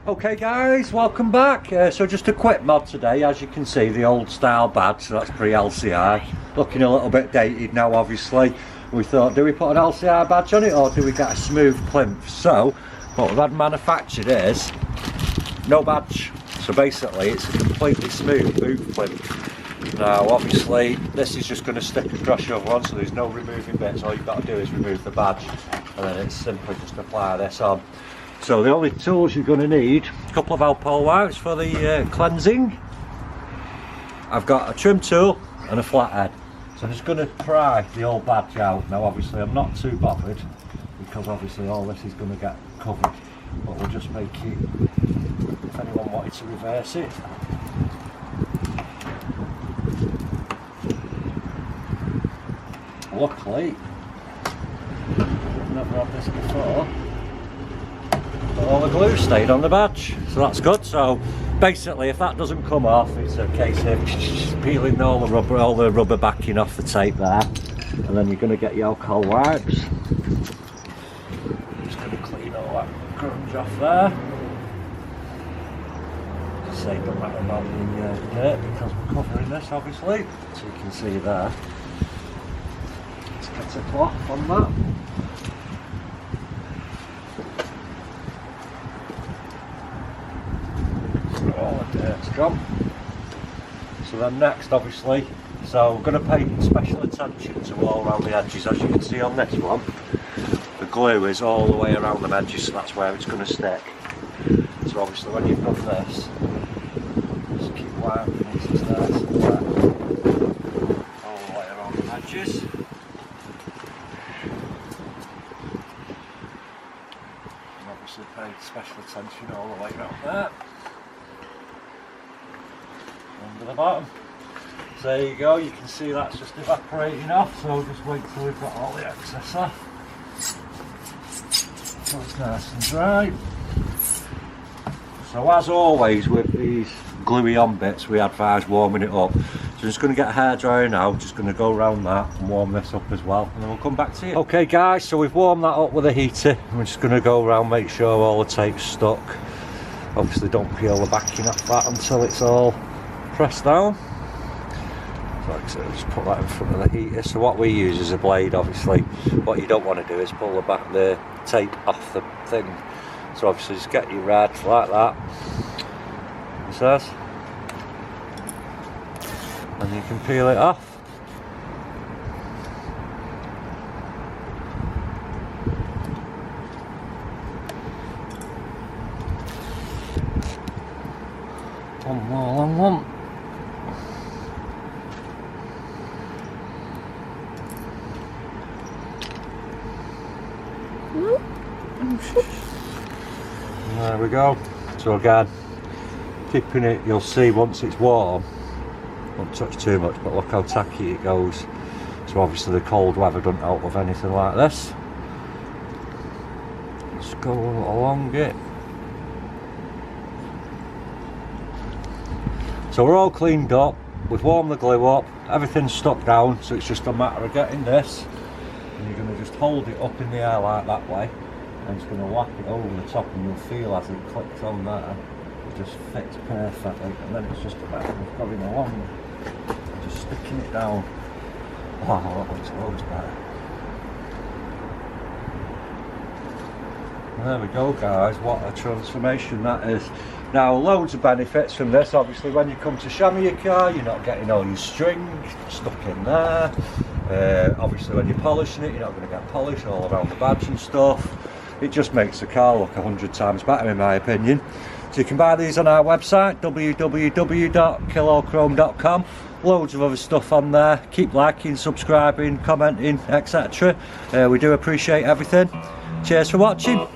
Okay guys, welcome back. So just a quick mod today. As you can see, the old style badge, so that's pre-LCI, looking a little bit dated now obviously. We thought, do we put an LCI badge on it or do we get a smooth plinth? So what we've had manufactured is no badge, so basically it's a completely smooth boot plinth. Now obviously this is just going to stick across your one, so there's no removing bits. All you've got to do is remove the badge and then it's simply just apply this on. So the only tools you're going to need, a couple of alcohol wipes for the cleansing. I've got a trim tool and a flathead. So I'm just going to pry the old badge out. Now obviously I'm not too bothered because obviously all this is going to get covered. But we'll just make it, if anyone wanted to reverse it. Luckily, I've never had this before. All the glue stayed on the badge, so that's good. So basically if that doesn't come off, it's a case of peeling all the rubber backing off the tape there, and then you're going to get your alcohol wipes. Just going to clean all that grunge off there. Just say don't matter about the dirt because we're covering this obviously, so you can see there. Let's get a cloth on that. All the dirt's gone. So then next obviously, so we're going to pay special attention to all around the edges. As you can see on this one, the glue is all the way around the edges, so that's where it's going to stick. So obviously when you've done this, just keep wiping it there, all the way around the edges. And obviously pay special attention all the way around there. Under the bottom. So there you go, you can see that's just evaporating off, so we'll just wait till we've got all the excess off. So it's nice and dry. So as always with these gluey on bits, we advise warming it up. So I'm just going to get a hairdryer now, just going to go around that and warm this up as well, and then we'll come back to you. Okay guys, so we've warmed that up with a heater. We're just going to go around, make sure all the tape's stuck. Obviously don't peel the backing off that until it's all pressed down. So like I said, just put that in front of the heater. So what we use is a blade obviously. What you don't want to do is pull the tape off the thing. So obviously just get your rad like that, it says, and you can peel it off. One more long one. There we go. So again, keeping it, you'll see once it's warm, won't touch too much, but look how tacky it goes. So obviously the cold weather doesn't help with anything like this. Just go along it. So we're all cleaned up, we've warmed the glue up, everything's stuck down, so it's just a matter of getting this, and you're going to just hold it up in the air like that way, and it's going to whack it over the top, and you'll feel as it clicks on there, it just fits perfectly, and then it's just a matter of going along, and just sticking it down. Oh, that looks loads better. There we go guys, what a transformation that is. Now loads of benefits from this. Obviously when you come to chamois your car, you're not getting all your string stuck in there. Obviously when you're polishing it, you're not going to get polish all around the badge and stuff. It just makes the car look 100 times better in my opinion. So you can buy these on our website, www.KillAllChrome.com. Loads of other stuff on there. Keep liking, subscribing, commenting, etc. We do appreciate everything. Cheers for watching.